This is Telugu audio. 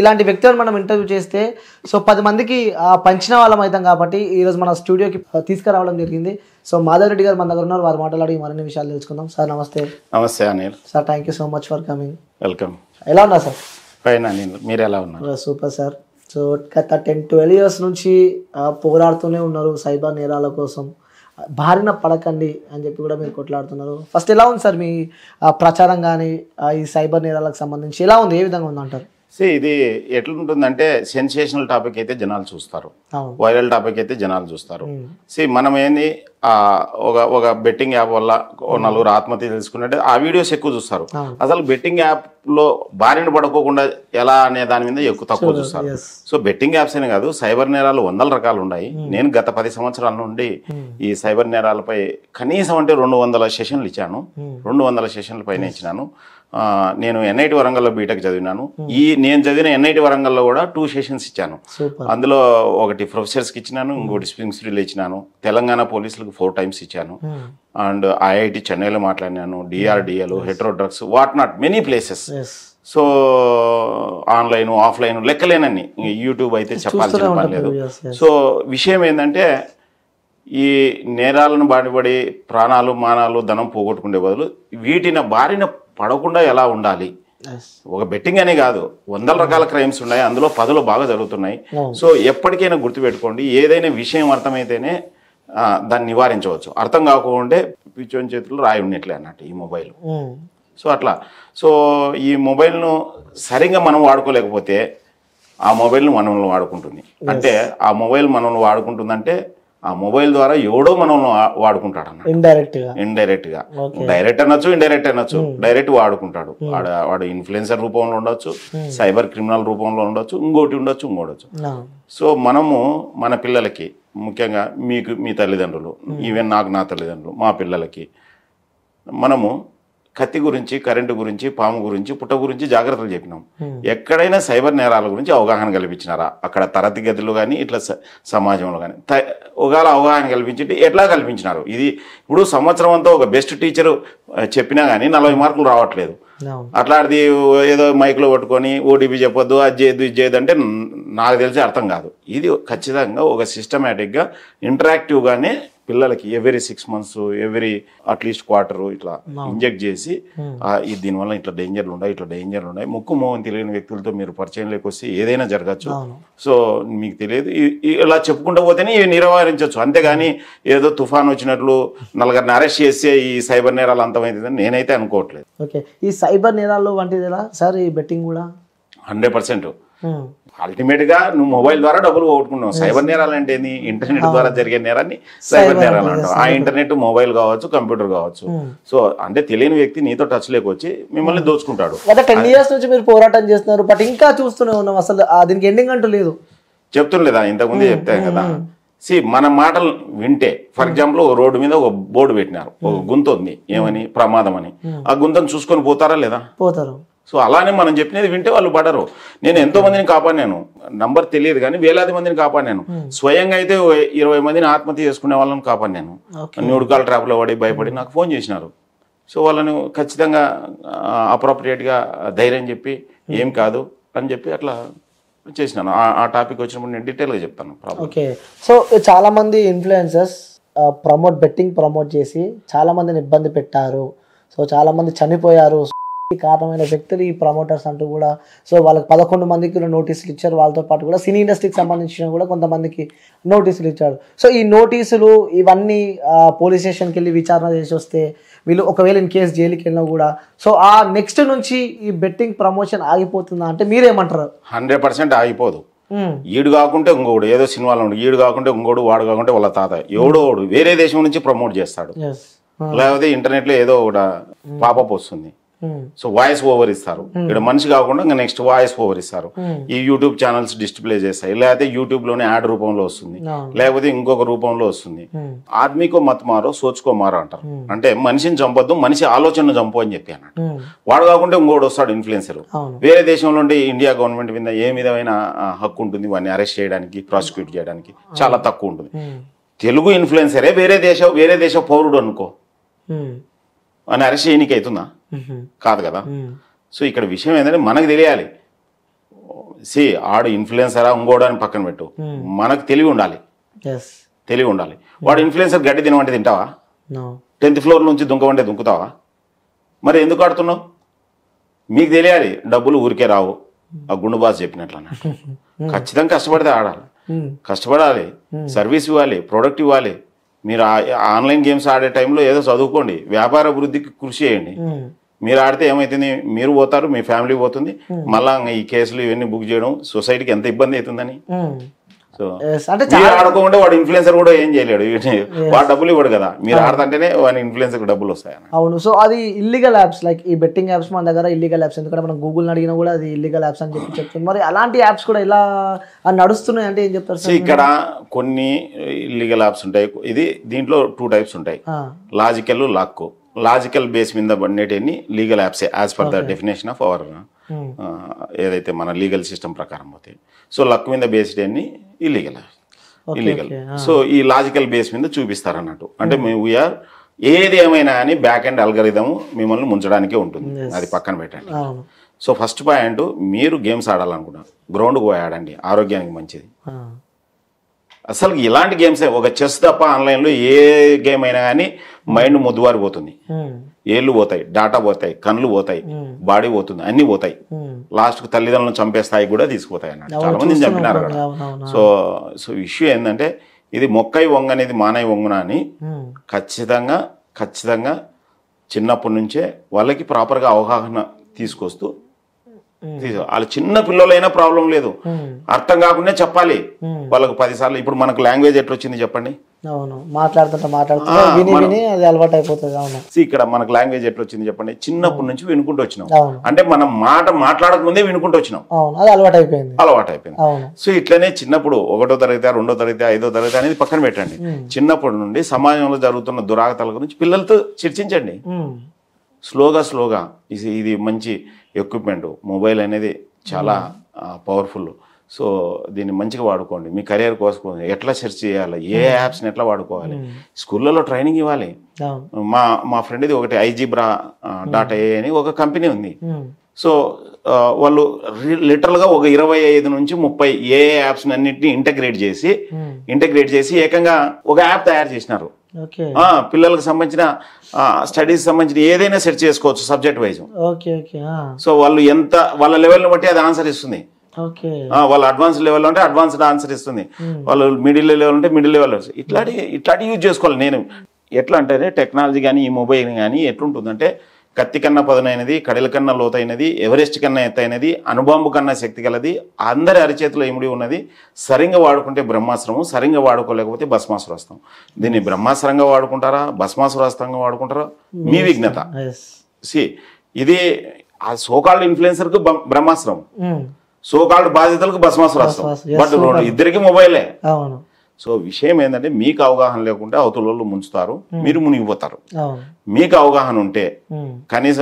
ఇలాంటి వ్యక్తులను మనం ఇంటర్వ్యూ చేస్తే సో 10 మందికి పంచిన వాళ్ళం అవుతాం కాబట్టి ఈరోజు మన స్టూడియోకి తీసుకురావడం జరిగింది. సో మాధవ్ రెడ్డి గారు మన దగ్గర ఉన్నారు, వారు మాట్లాడి మరిన్ని విషయాలు తెలుసుకుందాం. సార్ నమస్తే. నమస్తే Anil sir, thank you so much for coming. Welcome. ఎలా ఉన్నారు సార్? ఫైన్ అనిల్, మీరు ఎలా ఉన్నారు? Super sir. సో గత 10-12 years నుంచి పోరాడుతూనే ఉన్నారు సైబర్ నేరాల కోసం. బారిన పడకండి అని చెప్పి కూడా మీరు కొట్లాడుతున్నారు. ఫస్ట్ ఎలా ఉంది సార్ మీ ప్రచారం కానీ ఈ సైబర్ నేరాలకు సంబంధించి ఎలా ఉంది, ఏ విధంగా ఉందంటారు? ఇది ఎట్లుంటుందంటే సెన్సేషనల్ టాపిక్ అయితే జనాలు చూస్తారు, వైరల్ టాపిక్ అయితే జనాలు చూస్తారు. మనం ఏంది ఒక బెట్టింగ్ యాప్ వల్ల నలుగురు ఆత్మహత్య తెలుసుకున్నట్టు ఆ వీడియోస్ ఎక్కువ చూస్తారు. అసలు బెట్టింగ్ యాప్ లో బారిన పడుకోకుండా ఎలా అనే దాని మీద ఎక్కువ తక్కువ చూస్తారు. సో బెట్టింగ్ యాప్స్ అనే కాదు, సైబర్ నేరాలు 100 రకాలు ఉన్నాయి. నేను గత 10 సంవత్సరాల నుండి ఈ సైబర్ నేరాలపై కనీసం అంటే 200 సెషన్లు ఇచ్చాను. 200 సెషన్ల పైన ఇచ్చినాను. నేను ఎన్ఐటి వరంగల్లో బీటెక్ చదివినాను. నేను చదివిన ఎన్ఐటి వరంగల్లో కూడా 2 సెషన్స్ ఇచ్చాను. అందులో ఒకటి ప్రొఫెసర్స్కి ఇచ్చినాను, ఇంకోటి స్ప్రింగ్ సిటీలో ఇచ్చినాను. తెలంగాణ పోలీసులకు 4 times ఇచ్చాను. అండ్ ఐఐటి చెన్నైలో మాట్లాడినాను, డిఆర్డిఏలు, Hetero Drugs, what not many places. So online offline లెక్కలేనని, యూట్యూబ్ అయితే చెప్పాల్సిన పని లేదు. సో విషయం ఏంటంటే ఈ నేరాలను బారిపడి ప్రాణాలు మానాలు ధనం పోగొట్టుకునే బదులు వీటిని బారిన పడకుండా ఎలా ఉండాలి. ఒక బెట్టింగ్ అనే కాదు, 100 రకాల క్రైమ్స్ ఉన్నాయి, అందులో 10లో బాగా జరుగుతున్నాయి. సో ఎప్పటికైనా గుర్తుపెట్టుకోండి, ఏదైనా విషయం అర్థమైతేనే దాన్ని నివారించవచ్చు. అర్థం కాకుండా పిచ్చోని చేతులు రాయి ఉన్నట్లే అన్నట్టు ఈ మొబైల్. సో అట్లా ఈ మొబైల్ను సరిగ్గా మనం వాడుకోలేకపోతే ఆ మొబైల్ను మనల్ని వాడుకుంటుంది. అంటే ఆ మొబైల్ మనల్ని వాడుకుంటుందంటే ఆ మొబైల్ ద్వారా ఎవడో మనల్ని వాడుకుంటాడు అన్న, ఇండైరెక్ట్ గా. డైరెక్ట్ అనొచ్చు, ఇండైరెక్ట్ అనొచ్చు. డైరెక్ట్ వాడుకుంటాడు, వాడు ఇన్ఫ్లుయెన్సర్ రూపంలో ఉండొచ్చు, సైబర్ క్రిమినల్ రూపంలో ఉండొచ్చు, ఇంకోటి ఉండొచ్చు. సో మనము మన పిల్లలకి, ముఖ్యంగా మీకు మీ తల్లిదండ్రులు, ఈవెన్ నాకు నా తల్లిదండ్రులు, మా పిల్లలకి మనము కత్తి గురించి, కరెంటు గురించి, పాము గురించి, పుట్ట గురించి జాగ్రత్తలు చెప్పినాం. ఎక్కడైనా సైబర్ నేరాల గురించి అవగాహన కల్పించినారా? అక్కడ తరగతి గదులు కానీ ఇట్లా సమాజంలో కానీ ఒకవేళ అవగాహన కల్పించి ఎట్లా కల్పించినారు? ఇది ఇప్పుడు సంవత్సరం అంతా ఒక బెస్ట్ టీచరు చెప్పినా కానీ 40 మార్కులు రావట్లేదు. అట్లాంటిది ఏదో మైక్లో పట్టుకొని ఓటీపీ చెప్పొద్దు, అది చేయొద్దు, ఇది చేయదు అంటే నాకు తెలిసి అర్థం కాదు. ఇది ఖచ్చితంగా ఒక సిస్టమేటిక్గా ఇంటరాక్టివ్గానే పిల్లలకి every 6 months, every at least quarter ఇట్లా ఇంజెక్ట్ చేసి దీనివల్ల ఇట్లా డేంజర్లు ఉన్నాయి, ముక్కు మోహన్ తెలియని వ్యక్తులతో మీరు పరిచయం లేకొస్తే ఏదైనా జరగచ్చు. సో మీకు తెలియదు, ఇలా చెప్పుకుంటూ పోతేనే ఇవి నివారించవచ్చు. అంతేగాని ఏదో తుఫాన్ వచ్చినట్లు 4 అరెస్ట్ చేస్తే ఈ సైబర్ నేరాలు అంతమైందని నేనైతే అనుకోవట్లేదు. ఓకే, ఈ సైబర్ నేరాల్లో వంటిది ఎలా సార్? ఈ బెట్టింగ్ కూడా 100%. అల్టిమేట్ గా నువ్వు మొబైల్ ద్వారా డబ్బులు పోగొట్టుకున్నావు. సైబర్ నేరాలు అంటే ఏంది? ఇంటర్నెట్ ద్వారా జరిగే నేరాన్ని సైబర్ నేరాలు అంటావు. ఆ ఇంటర్నెట్ మొబైల్ కావచ్చు, కంప్యూటర్ కావచ్చు. సో అంటే తెలియని వ్యక్తి నీతో టచ్ లేకొచ్చి మిమ్మల్ని దోచుకుంటాడు. 10 years నుంచి మీరు పోరాటం చేస్తున్నారు, బట్ ఇంకా చూస్తూనే ఉన్నాం, అసలు దీనికి ఎండింగ్ అంటూ లేదు. చెప్తుండలేదా ఇంతకుముందు చెప్తాను కదా. మన మాటలు వింటే, ఫర్ ఎగ్జాంపుల్ రోడ్డు మీద ఒక బోర్డు పెట్టినారు, ఒక గుంత ఉంది, ఏమని ప్రమాదం అని. ఆ గుంతను చూసుకొని పోతారా లేదా? పోతారు. సో అలానే మనం చెప్పినది వింటే వాళ్ళు పడరు. నేను ఎంతో మందిని కాపాడాను, నంబర్ తెలియదు కానీ వేలాది మందిని కాపాడాను. స్వయంగా అయితే 20 మందిని ఆత్మహత్య చేసుకునే వాళ్ళని కాపాడాను. న్యూడ్కాల్ ట్రాప్లో పడి భయపడి నాకు ఫోన్ చేసినారు. సో వాళ్ళను ఖచ్చితంగా అప్రోప్రియేట్గా ధైర్యం చెప్పి ఏం కాదు అని చెప్పి అట్లా చేసినాను. ఆ టాపిక్ వచ్చినప్పుడు నేను డీటెయిల్గా చెప్తాను. ఓకే, సో చాలా మంది ఇన్ఫ్లుయెన్సర్స్ బెట్టింగ్ ప్రమోట్ చేసి చాలా మందిని ఇబ్బంది పెట్టారు. సో చాలా మంది చనిపోయారు కారణమైన వ్యక్తులు ఈ ప్రమోటర్స్ అంటూ కూడా. సో వాళ్ళకి 11 మందికి నోటీసులు ఇచ్చారు. వాళ్ళతో పాటు కూడా సినీ ఇండస్ట్రీకి సంబంధించిన కూడా కొంతమందికి నోటీసులు ఇచ్చారు. సో ఈ నోటీసులు ఇవన్నీ పోలీస్ స్టేషన్కి వెళ్ళి విచారణ చేసి వస్తే వీళ్ళు ఒకవేళ ఇన్ కేసు జైలుకి వెళ్ళినా కూడా సో ఆ నెక్స్ట్ నుంచి ఈ బెట్టింగ్ ప్రమోషన్ ఆగిపోతుందా అంటే మీరేమంటారు? 100% ఆగిపోదు. ఈడు కాకుంటే ఇంకోడు, ఏదో సినిమాలో ఉండు, ఈడు కాకుంటే ఇంకోడు, వాడు కాకుంటే వాళ్ళ తాత ఎవడోడు వేరే దేశం నుంచి ప్రమోట్ చేస్తాడు. లేకపోతే ఇంటర్నెట్లో ఏదో కూడా పాపప్ వస్తుంది. సో వాయిస్ ఓవర్ ఇస్తారు. ఇక్కడ మనిషి కాకుండా ఇంకా నెక్స్ట్ వాయిస్ ఓవర్ ఇస్తారు. ఈ యూట్యూబ్ ఛానల్స్ డిస్ప్లే చేస్తాయి, లేకపోతే యూట్యూబ్ లోనే యాడ్ రూపంలో వస్తుంది, లేకపోతే ఇంకొక రూపంలో వస్తుంది. ఆద్మీకో మత్ మారో సోచుకో మారో అంటారు. అంటే మనిషిని చంపొద్దు, మనిషి ఆలోచనను చంపు అని చెప్పి అన్నట్టు. వాడు కాకుంటే ఇంకోటి వస్తాడు ఇన్ఫ్లుయెన్సర్. వేరే దేశంలో ఉంటే ఇండియా గవర్నమెంట్ మీద ఏ విధమైన హక్కు ఉంటుంది వాడిని అరెస్ట్ చేయడానికి, ప్రాసిక్యూట్ చేయడానికి? చాలా తక్కువ ఉంటుంది. తెలుగు ఇన్ఫ్లుయెన్సరే వేరే దేశ పౌరుడు అనుకో అని అరెస్ట్ చేయనీకి అవుతుందా? కాదు కదా. సో ఇక్కడ విషయం ఏంటంటే మనకు తెలియాలి. సి ఆడు ఇన్ఫ్లుయెన్సరా ఇంకోడు అని పక్కన పెట్టు, మనకు తెలివి ఉండాలి, తెలివి ఉండాలి. వాడు ఇన్ఫ్లుయెన్సర్ గడ్డి తినవంటే తింటావా? 10th ఫ్లోర్ నుంచి దుంకవంటే దుంకుతావా? మరి ఎందుకు ఆడుతున్నావు? మీకు తెలియాలి డబ్బులు ఊరికే రావు, ఆ గుండు బాస్ చెప్పినట్లు అన్నట్టు. ఖచ్చితంగా కష్టపడితే ఆడాలి, కష్టపడాలి, సర్వీస్ ఇవ్వాలి, ప్రోడక్ట్ ఇవ్వాలి. మీరు ఆన్లైన్ గేమ్స్ ఆడే టైంలో ఏదో చదువుకోండి, వ్యాపార అభివృద్ధికి కృషి చేయండి. మీరు ఆడితే ఏమవుతుంది, మీరు పోతారు, మీ ఫ్యామిలీ పోతుంది, మళ్ళా ఈ కేసులు ఇవన్నీ బుక్ చేయడం సొసైటీకి ఎంత ఇబ్బంది అవుతుందని. సో మీరు ఆడుకోకుండా వాడు ఇన్ఫ్లుయెన్సర్ కూడా ఏం చేయలేడు, వాడు డబ్బులు ఇవ్వడు కదా, మీరు ఆడుతుంటేనే వాడి ఇన్ఫ్లుయెన్సర్ డబ్బులు వస్తాయి. అవును. సో అది ఇల్లీగల్ యాప్స్, లైక్ ఈ బెట్టింగ్ యాప్స్ మన దగ్గర ఇల్లీగల్ యాప్స్, ఎందుకంటే మనం గూగుల్ అడిగినా కూడా అది ఇల్లీగల్ యాప్స్ అని చెప్పి చెప్తుంది. మరి అలాంటి యాప్స్ కూడా ఇలా నడుస్తున్నాయి అంటే ఏం చెప్తారు సార్? ఇక్కడ కొన్ని ఇల్లీగల్ యాప్స్ ఉంటాయి. ఇది దీంట్లో 2 టైప్స్ ఉంటాయి, లాజికల్, లాక్. లాజికల్ బేస్ మీద పడినవి లీగల్ యాప్సే as per the definition of our ఏదైతే మన లీగల్ సిస్టమ్ ప్రకారం పోతాయి. సో లక్ మీద బేస్డ్ అన్ని ఇల్లీగల్. సో ఈ లాజికల్ బేస్ మీద చూపిస్తారు అన్నట్టు. అంటే వీఆర్ ఏది ఏమైనా కానీ బ్యాక్ అండ్ అల్గరిథం మిమ్మల్ని ముంచడానికే ఉంటుంది, అది పక్కన పెట్టండి. సో ఫస్ట్ పాయింట్, మీరు గేమ్స్ ఆడాలనుకున్నారు, గ్రౌండ్కి పోయి ఆడండి, ఆరోగ్యానికి మంచిది. అసలు ఇలాంటి గేమ్స్, ఒక చెస్ తప్ప ఆన్లైన్లో ఏ గేమ్ అయినా కానీ మైండ్ ముద్దువారిపోతుంది, ఏళ్ళు పోతాయి, డాటా పోతాయి, కళ్ళు పోతాయి, బాడీ పోతుంది, అన్ని పోతాయి. లాస్ట్కు తల్లిదండ్రులను చంపే స్థాయికి కూడా తీసుకుపోతాయి అన్నట్టు. చాలా మంది చంపినారు కదా. సో ఇష్యూ ఏంటంటే ఇది మొక్కై వంగనేది మానై వంగున అని ఖచ్చితంగా చిన్నప్పటి నుంచే వాళ్ళకి ప్రాపర్గా అవగాహన తీసుకొస్తూ వాళ్ళ చిన్న పిల్లలైనా ప్రాబ్లం లేదు, అర్థం కాకుండా చెప్పాలి వాళ్ళకు 10 సార్లు. ఇప్పుడు మనకు లాంగ్వేజ్ ఎట్లా వచ్చింది చెప్పండి? ఇక్కడ మనకు లాంగ్వేజ్ ఎట్లా వచ్చింది చెప్పండి? చిన్నప్పటి నుంచి వినుకుంటూ వచ్చినాం, అంటే మనం మాట మాట్లాడక ముందే వినుకుంటూ వచ్చినాం, అలవాటు అయిపోయింది. సో ఇట్లనే చిన్నప్పుడు 1వ తరగతి, 2వ తరగతి, 5వ తరగతి అనేది పక్కన పెట్టండి. చిన్నప్పటి నుండి సమాజంలో జరుగుతున్న దురాగతాల గురించి పిల్లలతో చర్చించండి. స్లోగా ఇది మంచి ఎక్విప్మెంట్, మొబైల్ అనేది చాలా పవర్ఫుల్. సో దీన్ని మంచిగా వాడుకోండి, మీ కెరియర్ కోసం ఎట్లా సెర్చ్ చేయాలి, ఏ యాప్స్ని ఎట్లా వాడుకోవాలి, స్కూళ్ళలో ట్రైనింగ్ ఇవ్వాలి. మా ఫ్రెండ్ది ఒకటి iGBra.ai అని ఒక కంపెనీ ఉంది. సో వాళ్ళు లిటరల్గా ఒక 25 నుంచి 30 ఏ యాప్స్ అన్నింటినీ ఇంటగ్రేట్ చేసి ఏకంగా ఒక యాప్ తయారు చేసినారు. పిల్లలకు సంబంధించిన స్టడీస్ సంబంధించిన ఏదైనా సెర్చ్ చేసుకోవచ్చు సబ్జెక్ట్ వైజ్. సో వాళ్ళు వాళ్ళ లెవెల్ని బట్టి అది ఆన్సర్ ఇస్తుంది. వాళ్ళు అడ్వాన్స్ లెవెల్ అంటే అడ్వాన్స్డ్ ఆన్సర్ ఇస్తుంది, వాళ్ళు మిడిల్ లెవెల్ అంటే మిడిల్ లెవెల్. ఇట్లాంటి యూజ్ చేసుకోవాలి. నేను ఎట్లా అంటే టెక్నాలజీ కానీ ఈ మొబైల్ కానీ ఎట్లుంటుందంటే కత్తి కన్నా పదునైనది, కడెల కన్నా లోతైనది, ఎవరెస్ట్ కన్నా ఎత్తైనది, అణుబాంబు కన్నా శక్తి కలది, అందరి అరిచేతిలో ఇమిడి ఉన్నది. సరిగ్గా వాడుకుంటే బ్రహ్మాస్త్రము, సరిగ్గా వాడుకోలేకపోతే భస్మాసురాస్త్రం. దీన్ని బ్రహ్మాస్త్రంగా వాడుకుంటారా, భస్మాసురాస్త్రంగా వాడుకుంటారా, మీ విఘ్నత. ఇది ఆ సోకాల్డ్ ఇన్ఫ్లుయెన్సర్కు బ్రహ్మాస్త్రం, సోకాల్డ్ బాధితులకు భస్మాసురాస్త్రం. బట్ ఇద్దరికి మొబైలే. సో విషయం ఏంటంటే మీకు అవగాహన లేకుంటే అవతల వాళ్ళు ముంచుతారు, మీరు మునిగిపోతారు. మీకు అవగాహన ఉంటే కనీసం